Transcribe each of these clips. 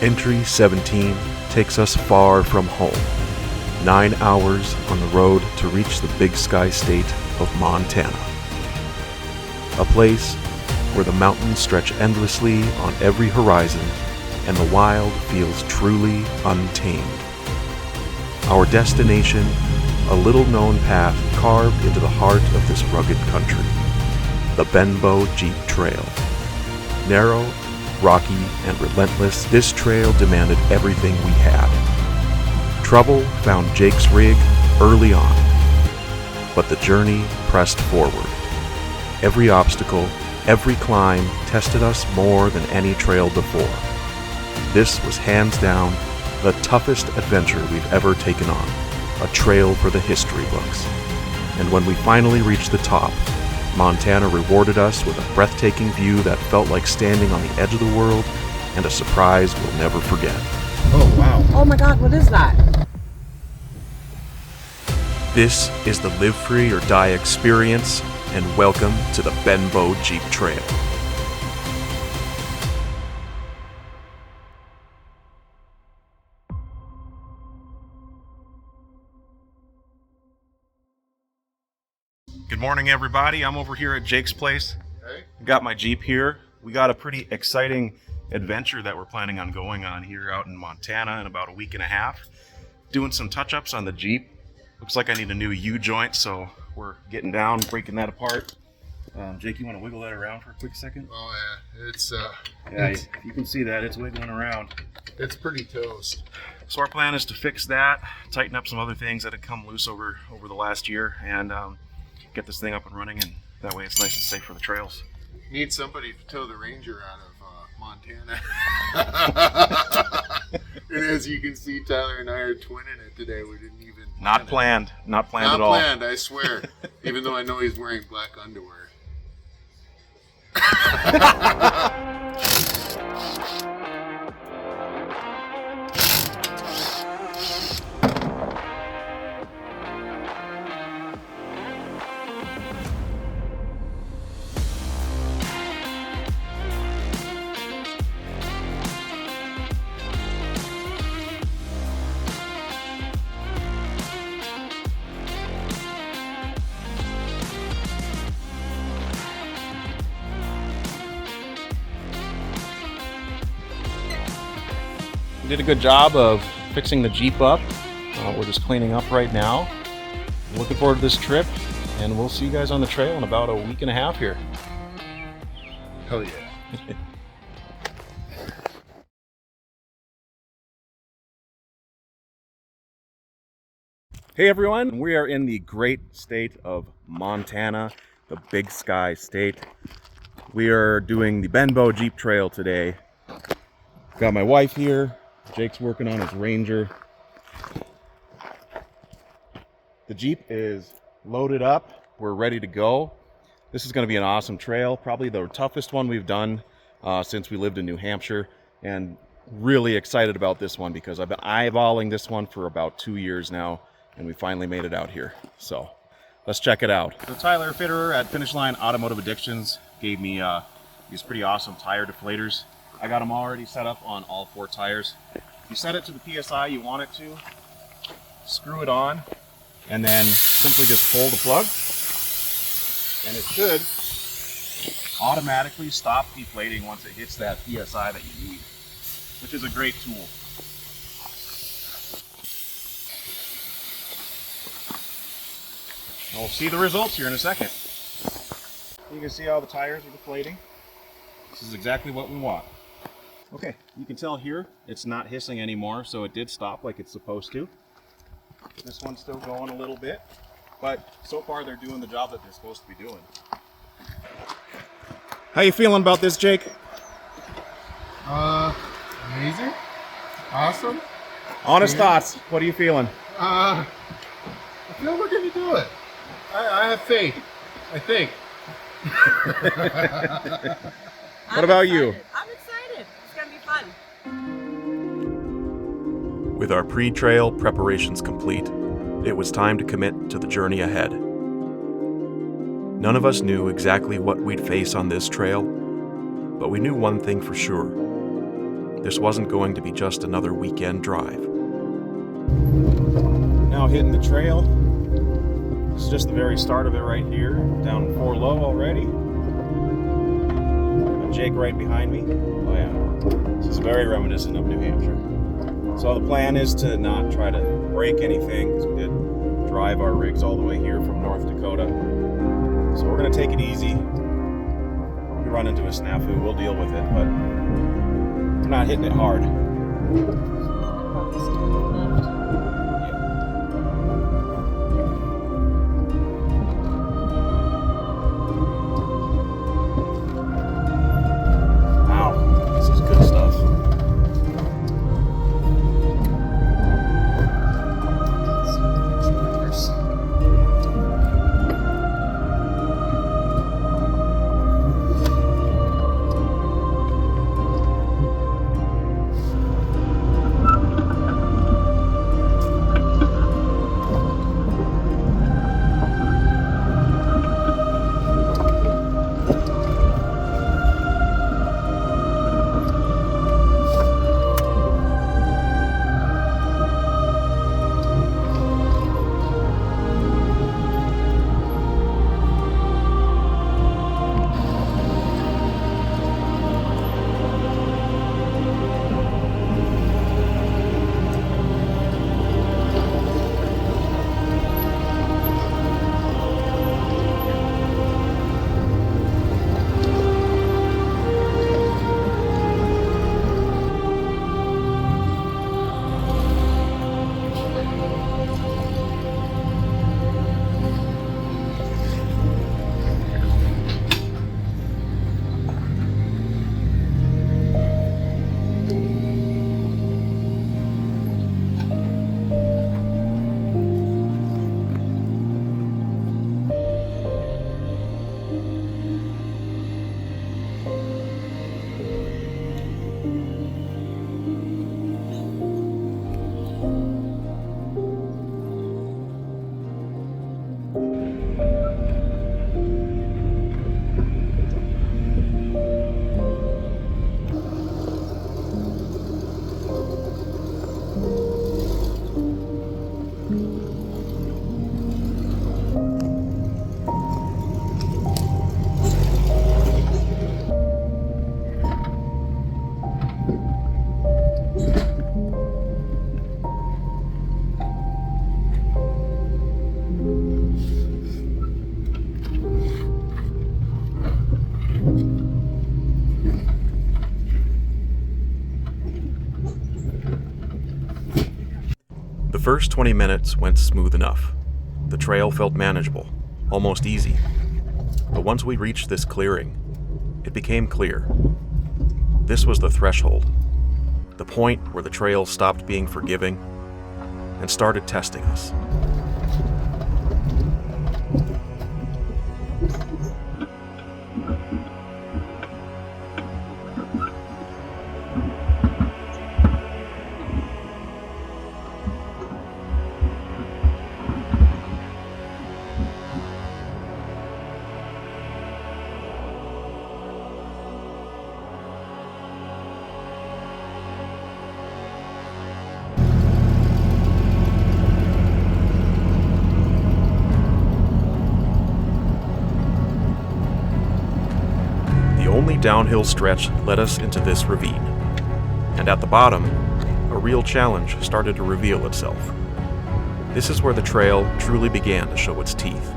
Entry 17 takes us far from home. 9 hours on the road to reach the Big Sky state of Montana. A place where the mountains stretch endlessly on every horizon and the wild feels truly untamed. Our destination, a little-known path carved into the heart of this rugged country, the Benbow Jeep Trail. Narrow, rocky, and relentless, this trail demanded everything we had. Trouble found Jake's rig early on, but the journey pressed forward. Every obstacle, every climb tested us more than any trail before. This was hands down the toughest adventure we've ever taken on, a trail for the history books. And when we finally reached the top, Montana rewarded us with a breathtaking view that felt like standing on the edge of the world and a surprise we'll never forget. Oh, wow. Oh my God, what is that? This is the Live Free or Die experience, and welcome to the Benbow Jeep Trail. Good morning, everybody. I'm over here at Jake's place. Hey. Got my Jeep here. We got a pretty exciting adventure that we're planning on going on here out in Montana in about a week and a half. Doing some touch-ups on the Jeep. Looks like I need a new U-joint, so we're getting down, breaking that apart. Jake, you want to wiggle that around for a quick second? Oh yeah, If you can see that, it's wiggling around. it's pretty toast. So our plan is to fix that, tighten up some other things that had come loose over the last year, and get this thing up and running, and that way it's nice and safe for the trails. Need somebody to tow the Ranger out of Montana. And as you can see, Tyler and I are twinning it today. We didn't even Not planned at all. Not planned, I swear. Even though I know he's wearing black underwear. Did a good job of fixing the Jeep up. We're just cleaning up right now. Looking forward to this trip, and we'll see you guys on the trail in about a week and a half here. Hell yeah. Hey everyone, we are in the great state of Montana, the Big Sky state. We are doing the Benbow Jeep Trail today. Got my wife here. Jake's working on his Ranger. The Jeep is loaded up. We're ready to go. This is going to be an awesome trail, probably the toughest one we've done since we lived in New Hampshire, and really excited about this one because I've been eyeballing this one for about 2 years now, and we finally made it out here. So let's check it out. So Tyler Fitterer at Finish Line Automotive Addictions gave me these pretty awesome tire deflators. I got them already set up on all 4 tires. You set it to the PSI you want it to, screw it on, and then simply just pull the plug, and it should automatically stop deflating once it hits that PSI that you need, which is a great tool. We'll see the results here in a second. You can see how the tires are deflating. This is exactly what we want. Okay, you can tell here it's not hissing anymore, so it did stop like it's supposed to. This one's still going a little bit, but so far they're doing the job that they're supposed to be doing. How you feeling about this, Jake? Amazing. Awesome. Honest thoughts, what are you feeling? I feel we're gonna do it. I have faith. I think. What about you? I'm excited. It's gonna be fun. With our pre-trail preparations complete, it was time to commit to the journey ahead. None of us knew exactly what we'd face on this trail, but we knew one thing for sure. this wasn't going to be just another weekend drive. Now hitting the trail. This is just the very start of it right here, down 4 low already. And Jake right behind me. Oh yeah, this is very reminiscent of New Hampshire. So the plan is to not try to break anything, because we did drive our rigs all the way here from North Dakota. So we're gonna take it easy. If we run into a snafu, we'll deal with it, but we're not hitting it hard. The first 20 minutes went smooth enough. The trail felt manageable, almost easy. But once we reached this clearing, it became clear. This was the threshold, the point where the trail stopped being forgiving and started testing us. The only downhill stretch led us into this ravine, and at the bottom, a real challenge started to reveal itself. This is where the trail truly began to show its teeth.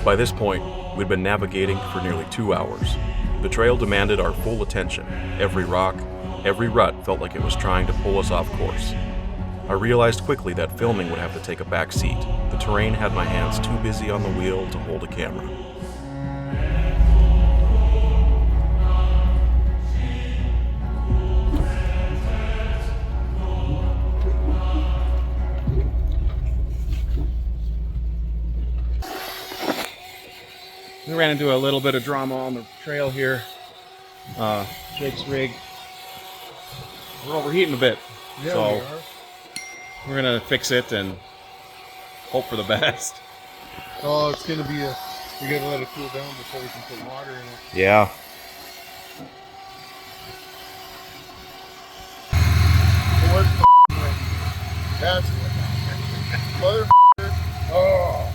By this point, we'd been navigating for nearly 2 hours. The trail demanded our full attention. Every rock, every rut felt like it was trying to pull us off course. I realized quickly that filming would have to take a back seat. The terrain had my hands too busy on the wheel to hold a camera. We ran into a little bit of drama on the trail here. Jake's rig. We're overheating a bit. Yeah, so we are. we're gonna fix it and hope for the best. Oh, it's gonna be we gotta let it cool down before we can put water in it. Yeah. What that's what happened. Motherfucker. Oh.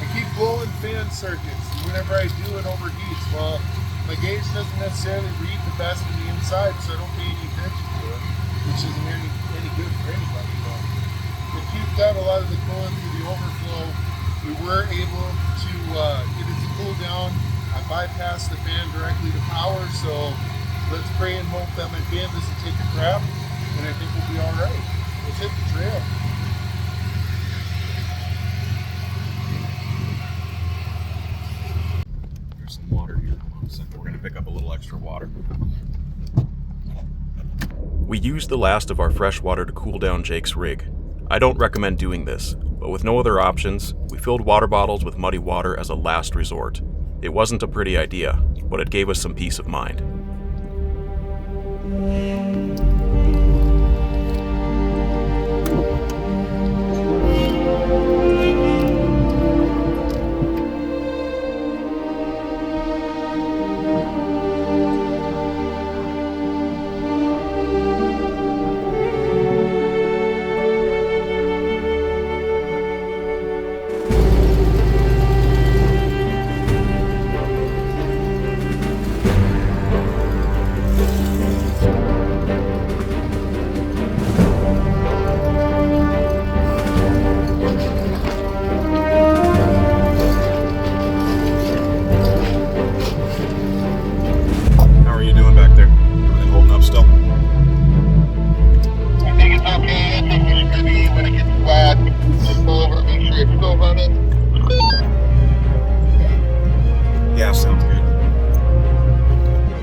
I keep blowing fan circuits. Whenever I do, it overheats. Well, my gauge doesn't necessarily read the best on the inside, so I don't pay any attention to it, which isn't any good for anybody. But it puked out a lot of the coolant through the overflow. We were able to get it to cool down. I bypassed the fan directly to power, so let's pray and hope that my fan doesn't take a crap, and I think we'll be all right. Let's hit the trail. There's some water here. Hold on a second. We're gonna pick up a little extra water. We used the last of our fresh water to cool down Jake's rig. I don't recommend doing this, but with no other options, we filled water bottles with muddy water as a last resort. It wasn't a pretty idea, but it gave us some peace of mind.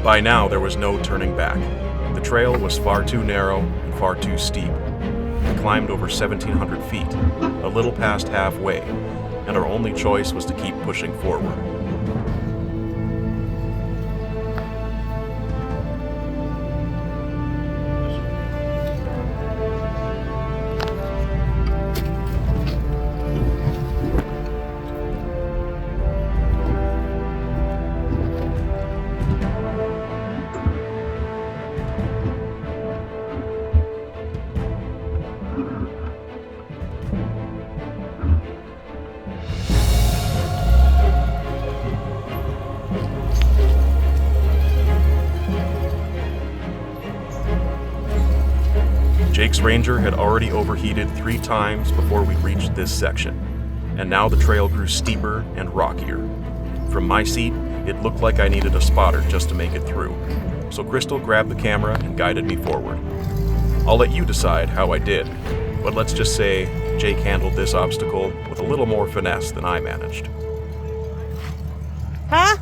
By now, there was no turning back. The trail was far too narrow and far too steep. We climbed over 1,700 feet, a little past halfway, and our only choice was to keep pushing forward. Jake's Ranger had already overheated 3 times before we reached this section, and now the trail grew steeper and rockier. From my seat, it looked like I needed a spotter just to make it through, so Crystal grabbed the camera and guided me forward. I'll let you decide how I did, but let's just say Jake handled this obstacle with a little more finesse than I managed. Huh?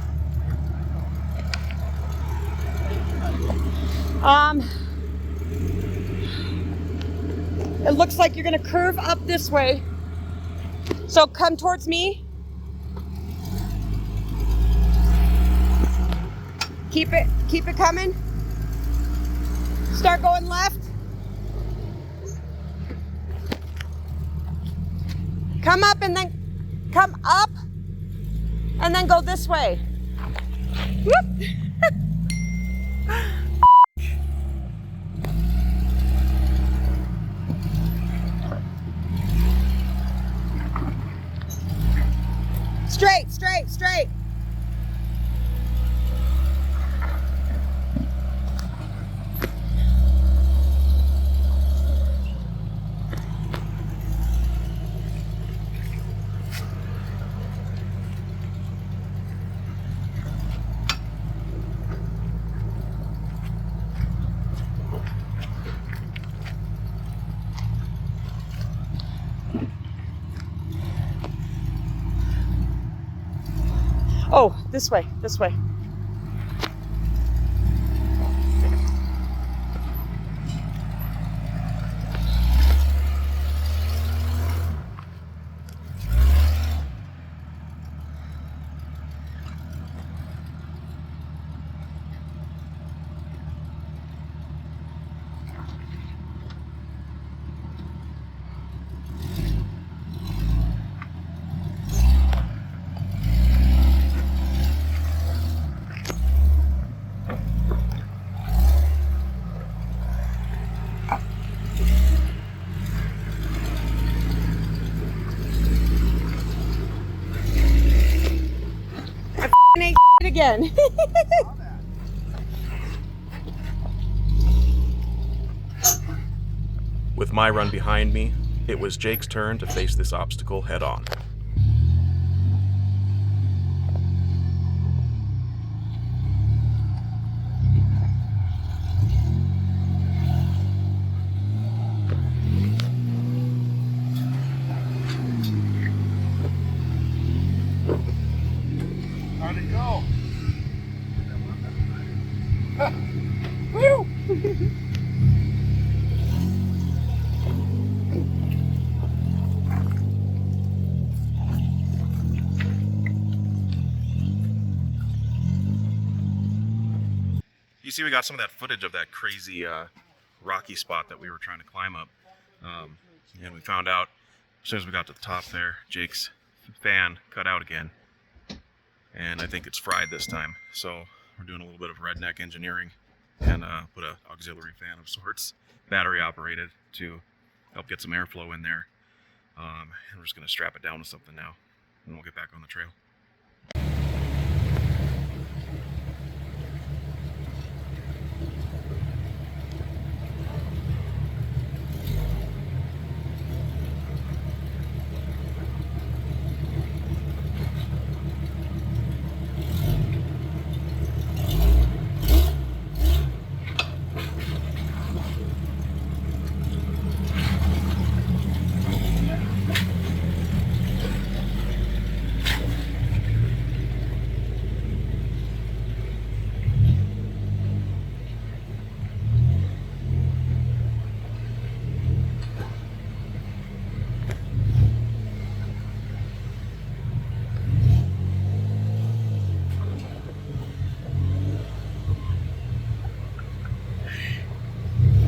It looks like you're gonna curve up this way. So come towards me. Keep it coming. Start going left. Come up and then come up and then go this way. Whoop. Straight, straight, straight. This way, this way. Again. With my run behind me, it was Jake's turn to face this obstacle head on. How'd it go? Woo! You see, we got some of that footage of that crazy rocky spot that we were trying to climb up. And we found out as soon as we got to the top there, Jake's fan cut out again. And I think it's fried this time. So we're doing a little bit of redneck engineering and put an auxiliary fan of sorts, battery operated, to help get some airflow in there. And we're just going to strap it down with something now, and we'll get back on the trail.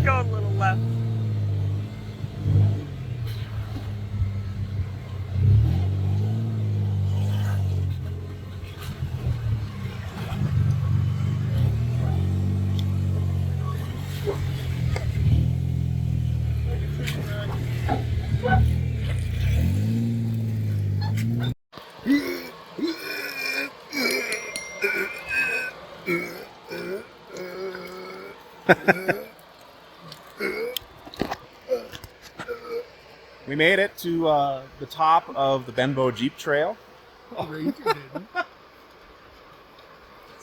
Go a little left. We made it to the top of the Benbow Jeep Trail.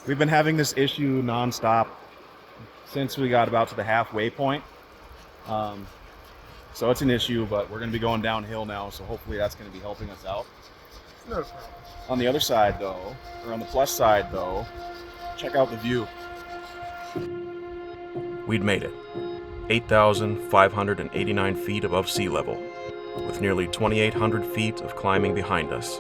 We've been having this issue nonstop since we got about to the halfway point. So it's an issue, but we're going to be going downhill now, so hopefully that's going to be helping us out. No problem. On the other side, though, or on the plus side, though, check out the view. We'd made it. 8,589 feet above sea level, with nearly 2,800 feet of climbing behind us.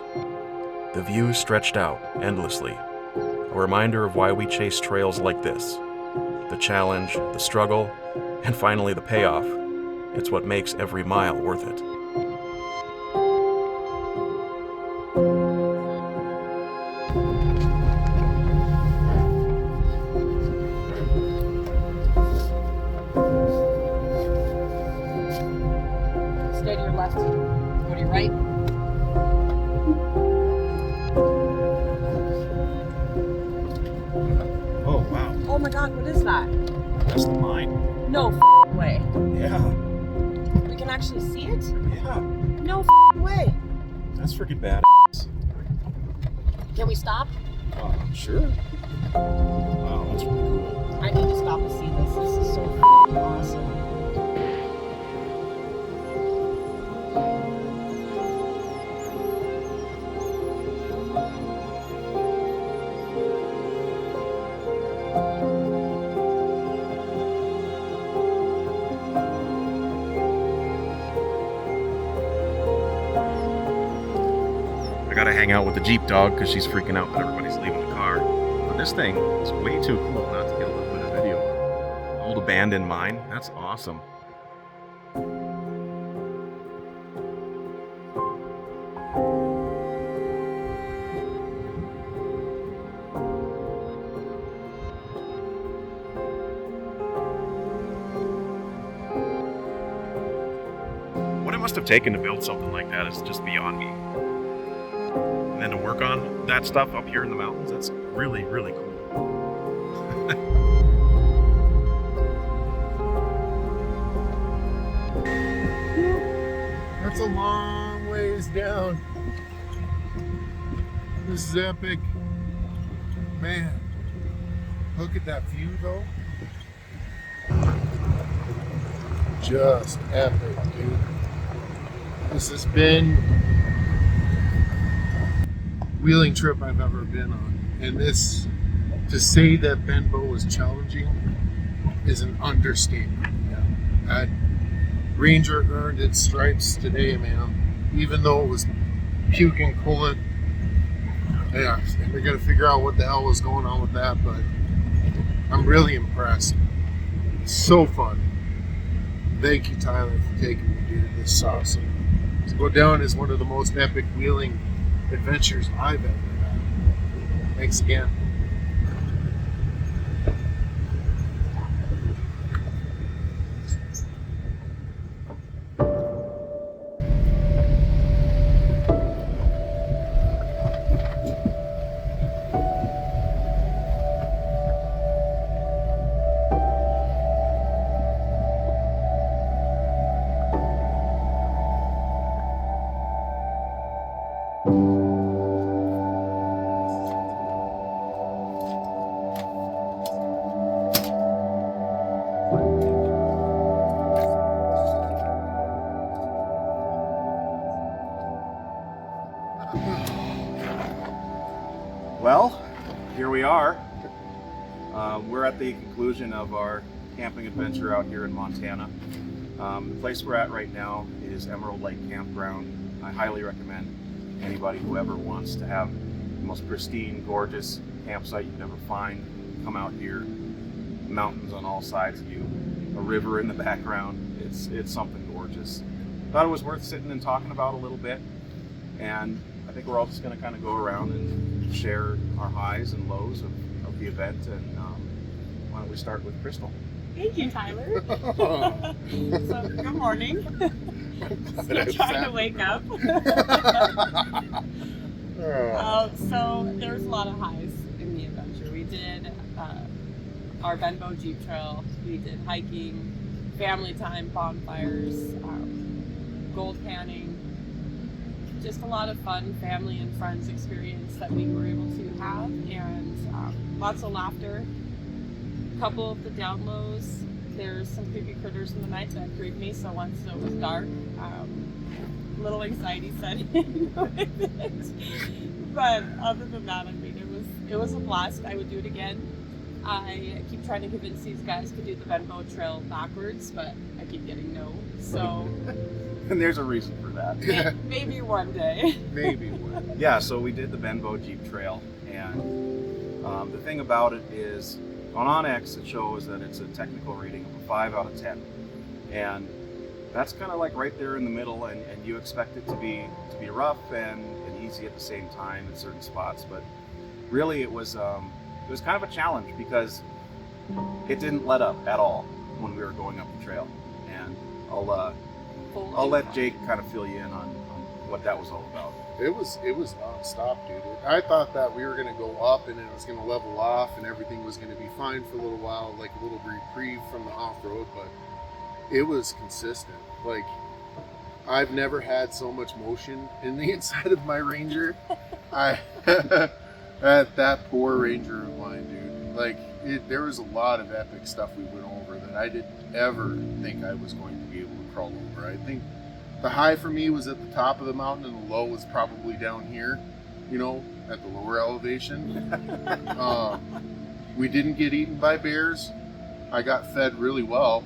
The view stretched out endlessly, a reminder of why we chase trails like this. The challenge, the struggle, and finally the payoff. It's what makes every mile worth it. Stay to your left. Go to your right. Oh, wow. Oh my God, what is that? That's the mine. No way. Yeah. We can actually see it? Yeah. No way. That's freaking bad. Can we stop? Sure. Wow, that's really cool. I need to stop and see this. This is so awesome. hang out with the Jeep dog because she's freaking out that everybody's leaving the car. But this thing is way too cool not to get a little bit of video on. Old abandoned mine. That's awesome. What it must have taken to build something like that is just beyond me. And then to work on that stuff up here in the mountains, that's really, really cool. That's a long ways down. This is epic. Man, look at that view though. Just epic, dude. This has been wheeling trip I've ever been on. And this, to say that Benbow was challenging is an understatement. Yeah. That Ranger earned its stripes today, man. Even though it was puking coolant. Yeah, we gotta figure out what the hell was going on with that, but I'm really impressed. So fun. Thank you, Tyler, for taking me, dude. This is awesome. To go down is one of the most epic wheeling adventures I've ever had. Thanks again. Well, here we are. We're at the conclusion of our camping adventure out here in Montana. The place we're at right now is Emerald Lake Campground. I highly recommend anybody who ever wants to have the most pristine, gorgeous campsite you can ever find. Come out here, mountains on all sides of you, a river in the background. It's something gorgeous. Thought it was worth sitting and talking about a little bit, and I think we're all just going to kind of go around and share our highs and lows of the event. And why don't we start with Crystal? Thank you, Tyler. So, good morning. Still trying to wake up. So there's a lot of highs in the adventure. We did our Benbow Jeep Trail. We did hiking, family time, bonfires, gold panning. Just a lot of fun family and friends experience that we were able to have, and lots of laughter. A couple of the down lows, there's some creepy critters in the night that creeped me, so once it was dark, a little anxiety set in with it. But other than that, I mean, it was a blast. I would do it again. I keep trying to convince these guys to do the Benbow Trail backwards, but I keep getting no, so... And there's a reason for that. Maybe one day. Maybe one. Yeah, so we did the Benbow Jeep Trail, and the thing about it is, on Onyx it shows that it's a technical rating of a 5 out of 10, and that's kind of like right there in the middle, and you expect it to be rough and easy at the same time in certain spots, but really it was kind of a challenge because it didn't let up at all when we were going up the trail, and I'll let Jake kind of fill you in on what that was all about. It was non-stop, dude. I thought that we were going to go up and it was going to level off and everything was going to be fine for a little while, like a little reprieve from the off-road, but it was consistent. Like, I've never had so much motion in the inside of my Ranger. That poor Ranger of mine, dude. Like, there was a lot of epic stuff we went over that I didn't ever think I was going to be able to crawl over. I think the high for me was at the top of the mountain and the low was probably down here, you know, at the lower elevation. We didn't get eaten by bears. I got fed really well.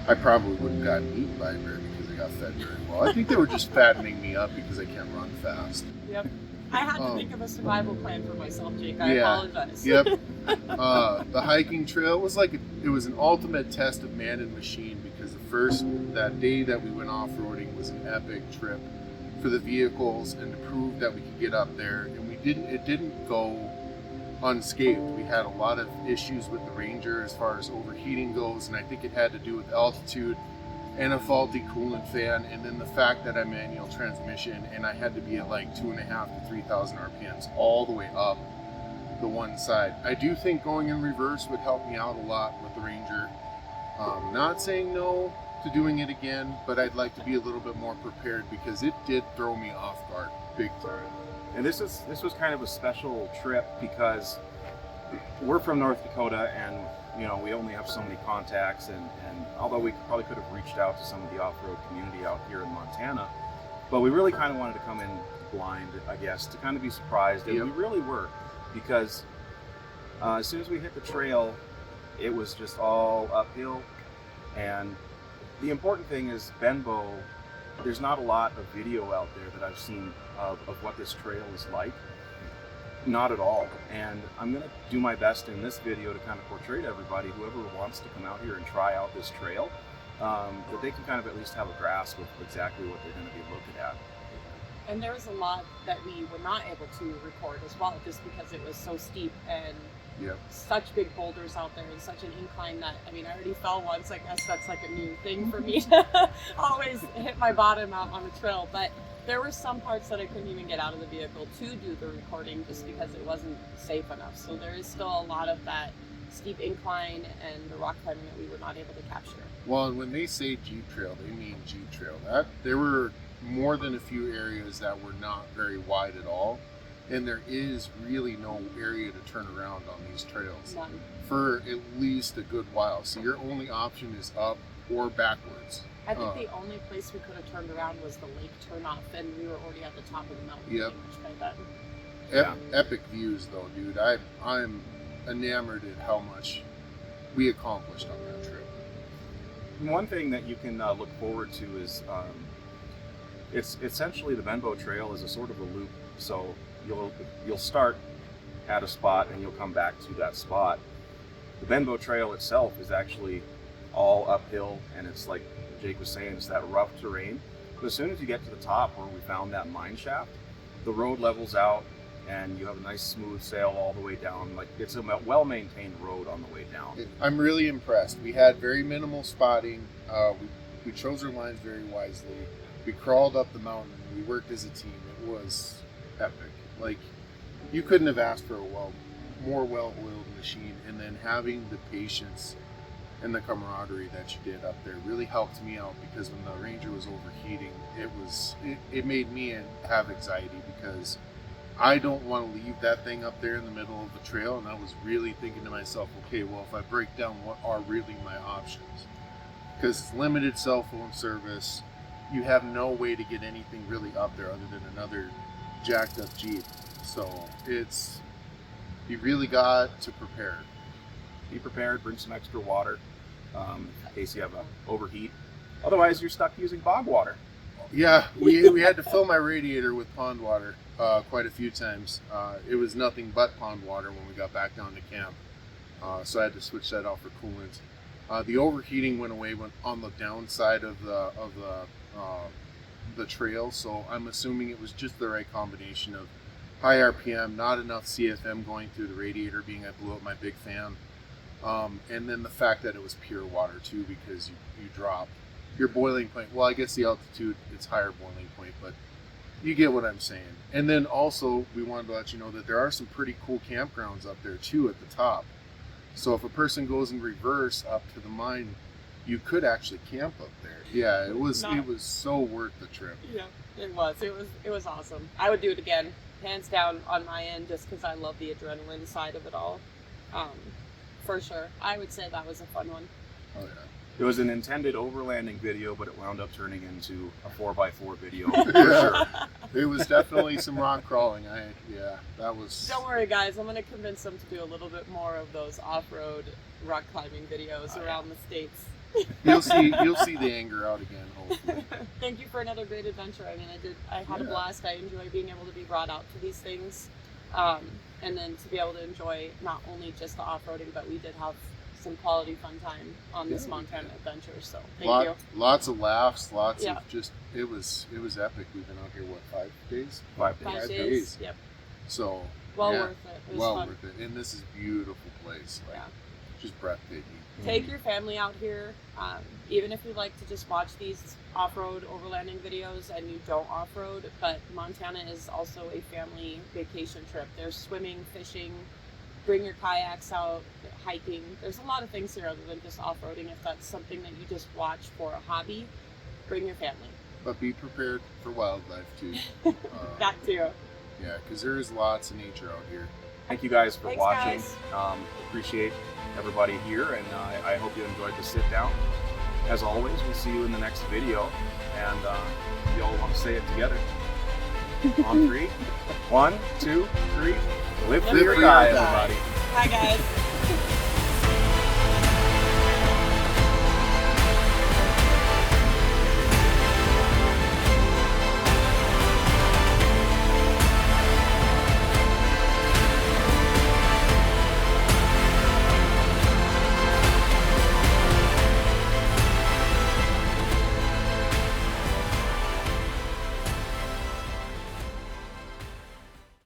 I probably wouldn't have gotten eaten by a bear because I got fed very well. I think they were just fattening me up because I can't run fast. Yep. I had to think of a survival plan for myself, Jake. I Yeah. apologize. Yep. The hiking trail was like it was an ultimate test of man and machine, because that day that we went off-roading was an epic trip for the vehicles and to prove that we could get up there, and it didn't go unscathed. We had a lot of issues with the Ranger as far as overheating goes, and I think it had to do with altitude and a faulty coolant fan, and then the fact that I'm manual transmission and I had to be at like 2,500 to 3,000 RPMs all the way up the one side. I do think going in reverse would help me out a lot with the Ranger. Not saying no to doing it again, but I'd like to be a little bit more prepared, because it did throw me off guard big time. And this was kind of a special trip because we're from North Dakota, and you know, we only have so many contacts, and although we probably could have reached out to some of the off-road community out here in Montana, but we really kind of wanted to come in blind, I guess, to kind of be surprised, and we really were, because as soon as we hit the trail, it was just all uphill. And the important thing is, Benbow, there's not a lot of video out there that I've seen of what this trail is like. Not at all. And I'm going to do my best in this video to kind of portray to everybody, whoever wants to come out here and try out this trail, that they can kind of at least have a grasp of exactly what they're going to be looking at. And there was a lot that we were not able to record as well, just because it was so steep and such big boulders out there and such an incline that, I mean, I already fell once. I guess that's like a new thing for me to always hit my bottom out on the trail. But there were some parts that I couldn't even get out of the vehicle to do the recording, just because it wasn't safe enough. So there is still a lot of that steep incline and the rock climbing that we were not able to capture. Well, and when they say Jeep Trail, they mean Jeep Trail. There were more than a few areas that were not very wide at all, and there is really no area to turn around on these trails. None. For at least a good while. So your only option is up or backwards. I think the only place we could have turned around was the lake turnoff, and we were already at the top of the mountain pretty much by then. Epic views though, dude. I'm enamored at how much we accomplished on that trip. One thing that you can look forward to is it's essentially the Benbow Trail is a sort of a loop. So you'll start at a spot and you'll come back to that spot. The Benbow Trail itself is actually all uphill, and it's like Jake was saying, it's that rough terrain. But as soon as you get to the top where we found that mine shaft, the road levels out and you have a nice smooth sail all the way down. Like, it's a well-maintained road on the way down. I'm really impressed. We had very minimal spotting. We chose our lines very wisely. We crawled up the mountain. We worked as a team. It was epic. Like, you couldn't have asked for a more well-oiled machine. And then having the patience and the camaraderie that you did up there really helped me out, because when the Ranger was overheating, it made me have anxiety, because I don't want to leave that thing up there in the middle of the trail. And I was really thinking to myself, okay, well, if I break down, what are really my options? Because it's limited cell phone service. You have no way to get anything really up there other than another jacked up Jeep. So you really got to prepare. Be prepared, bring some extra water in case you have a overheat. Otherwise, you're stuck using bog water. Yeah, we had to fill my radiator with pond water quite a few times. It was nothing but pond water when we got back down to camp. So I had to switch that out for coolant. The overheating went away on the downside of the trail, so I'm assuming it was just the right combination of high RPM, not enough CFM going through the radiator, being I blew up my big fan. And then the fact that it was pure water too, because you drop your boiling point. Well, I guess the altitude, it's higher boiling point, but you get what I'm saying. And then also, we wanted to let you know that there are some pretty cool campgrounds up there too at the top. So if a person goes in reverse up to the mine, you could actually camp up there. Yeah, it was so worth the trip. Yeah, it was awesome. I would do it again, hands down on my end, just because I love the adrenaline side of it all. For sure, I would say that was a fun one. Oh yeah. It was an intended overlanding video, but it wound up turning into a 4x4 video. For sure. It was definitely some rock crawling. That was. Don't worry, guys. I'm going to convince them to do a little bit more of those off-road rock climbing videos around the States. You'll see the anger out again, hopefully. Thank you for another great adventure. I mean, I had a blast. I enjoy being able to be brought out to these things. And then to be able to enjoy not only just the off-roading, but we did have some quality fun time on this Montana adventure. So thank you. Lots of laughs, lots Yeah. of just, it was epic. We've been out here, what, 5 days? 5 days. 5 days. Yep. So, Well yeah, worth it. It was well fun. worth it. And this is a beautiful place. Like, Yeah. just breathtaking. Take your family out here. Even if you like to just watch these off-road overlanding videos and you don't off-road, but Montana is also a family vacation trip. There's swimming, fishing, bring your kayaks out, hiking. There's a lot of things here other than just off-roading. If that's something that you just watch for a hobby, bring your family. But be prepared for wildlife too. That too. Yeah, because there is lots of nature out here. Thank you guys for Thanks, watching. guys. Appreciate everybody here, and I hope you enjoyed the sit down. As always, we'll see you in the next video, and you all want to say it together. On 3, 1, 2, 3. Live free or die, everybody. Hi guys.